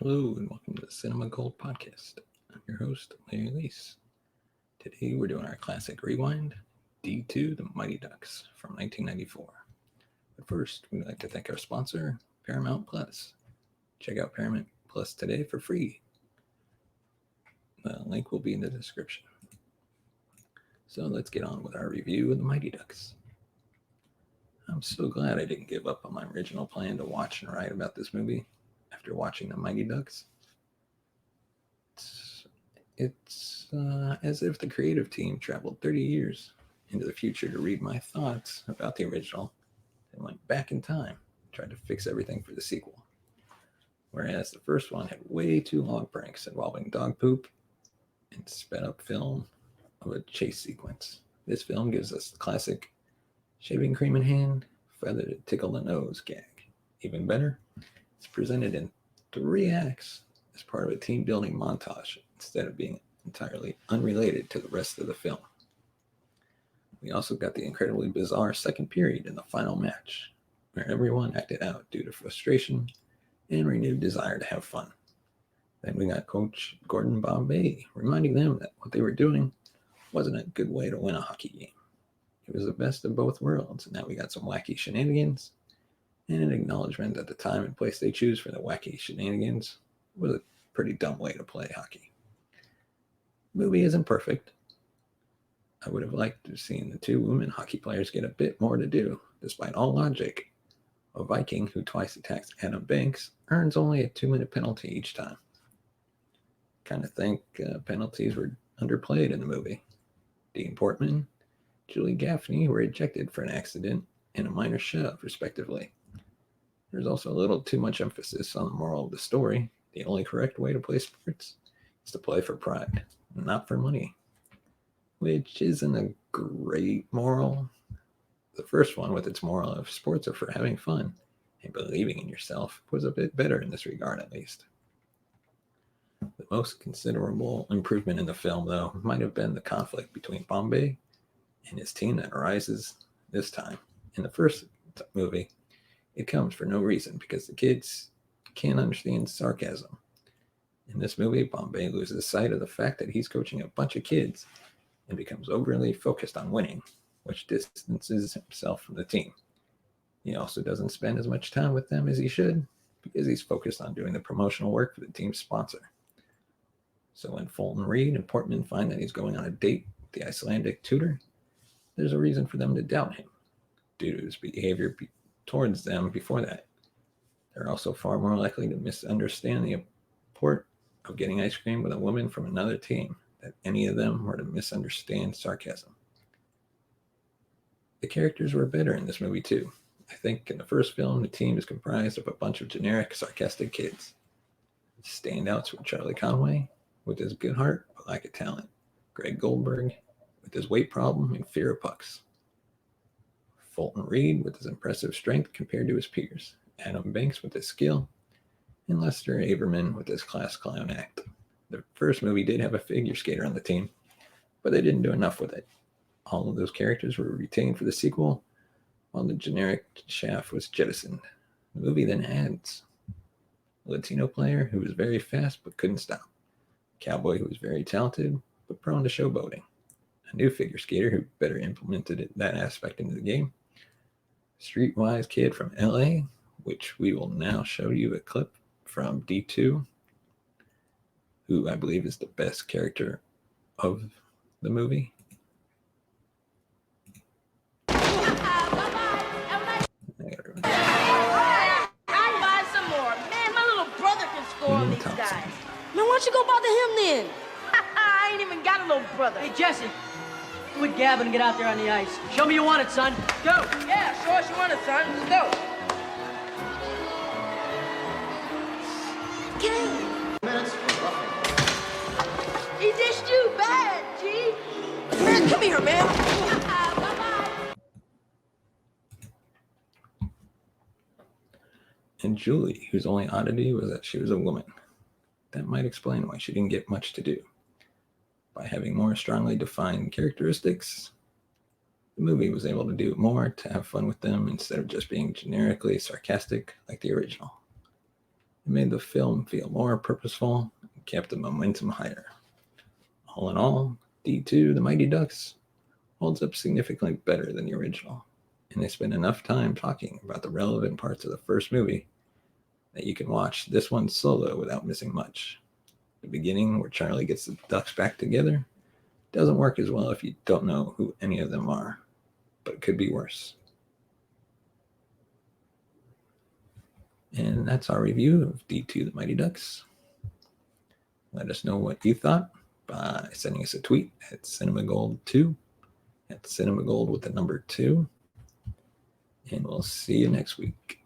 Hello and welcome to the Cinema Gold Podcast. I'm your host, Larry Lease. Today we're doing our classic rewind, D2 The Mighty Ducks from 1994. But first, we'd like to thank our sponsor, Paramount Plus. Check out Paramount Plus today for free. The link will be in the description. So let's get on with our review of The Mighty Ducks. I'm so glad I didn't give up on my original plan to watch and write about this movie after watching The Mighty Ducks. It's as if the creative team traveled 30 years into the future to read my thoughts about the original and went back in time, tried to fix everything for the sequel. Whereas the first one had way too long pranks involving dog poop and sped up film of a chase sequence. This film gives us the classic shaving cream in hand, feather to tickle the nose gag. Even better, it's presented in 3 acts as part of a team building montage instead of being entirely unrelated to the rest of the film. We also got the incredibly bizarre second period in the final match, where everyone acted out due to frustration and renewed desire to have fun. Then we got Coach Gordon Bombay reminding them that what they were doing wasn't a good way to win a hockey game. It was the best of both worlds, and now we got some wacky shenanigans and an acknowledgement that the time and place they choose for the wacky shenanigans was a pretty dumb way to play hockey. The movie isn't perfect. I would have liked to have seen the 2 women hockey players get a bit more to do. Despite all logic, a Viking who twice attacks Adam Banks earns only a 2-minute penalty each time. Kind of think penalties were underplayed in the movie. Dean Portman, Julie Gaffney were ejected for an accident and a minor shove, respectively. There's also a little too much emphasis on the moral of the story. The only correct way to play sports is to play for pride, not for money, which isn't a great moral. The first one, with its moral of sports are for having fun and believing in yourself, was a bit better in this regard, at least. The most considerable improvement in the film, though, might have been the conflict between Bombay and his team that arises this time. In the first movie, it comes for no reason because the kids can't understand sarcasm. In this movie, Bombay loses sight of the fact that he's coaching a bunch of kids and becomes overly focused on winning, which distances himself from the team. He also doesn't spend as much time with them as he should because he's focused on doing the promotional work for the team's sponsor. So when Fulton Reed and Portman find that he's going on a date with the Icelandic tutor, there's a reason for them to doubt him due to his behavior towards them before that. They're also far more likely to misunderstand the import of getting ice cream with a woman from another team than any of them were to misunderstand sarcasm. The characters were better in this movie too. I think in the first film, the team is comprised of a bunch of generic, sarcastic kids. Standouts were Charlie Conway, with his good heart but lack of talent, Greg Goldberg, with his weight problem and fear of pucks, Fulton Reed with his impressive strength compared to his peers, Adam Banks with his skill, and Lester Averman with his class clown act. The first movie did have a figure skater on the team, but they didn't do enough with it. All of those characters were retained for the sequel, while the generic chaff was jettisoned. The movie then adds a Latino player who was very fast but couldn't stop, a cowboy who was very talented but prone to showboating, a new figure skater who better implemented that aspect into the game, streetwise kid from LA, which we will now show you a clip from D2, who I believe is the best character of the movie. Buy some more. Man, my little brother can score on these guys. Man, why don't you go bother him then? I ain't even got a little brother. Hey, Jesse, quit gabbing and get out there on the ice. Show me you want it, son. Go. Yeah, show us you want it, son. Let's go. Kane. Minutes for roughing. He dished you bad, G. Man, come here, man. Bye-bye. And Julie, whose only oddity was that she was a woman. That might explain why she didn't get much to do. By having more strongly defined characteristics, the movie was able to do more to have fun with them instead of just being generically sarcastic like the original. It made the film feel more purposeful and kept the momentum higher. All in all, D2, The Mighty Ducks, holds up significantly better than the original, and they spend enough time talking about the relevant parts of the first movie that you can watch this one solo without missing much. The beginning, where Charlie gets the ducks back together, doesn't work as well if you don't know who any of them are, but it could be worse. And that's our review of D2 The Mighty Ducks. Let us know what you thought by sending us a tweet at cinemagold2, at cinemagold with the number 2. And we'll see you next week.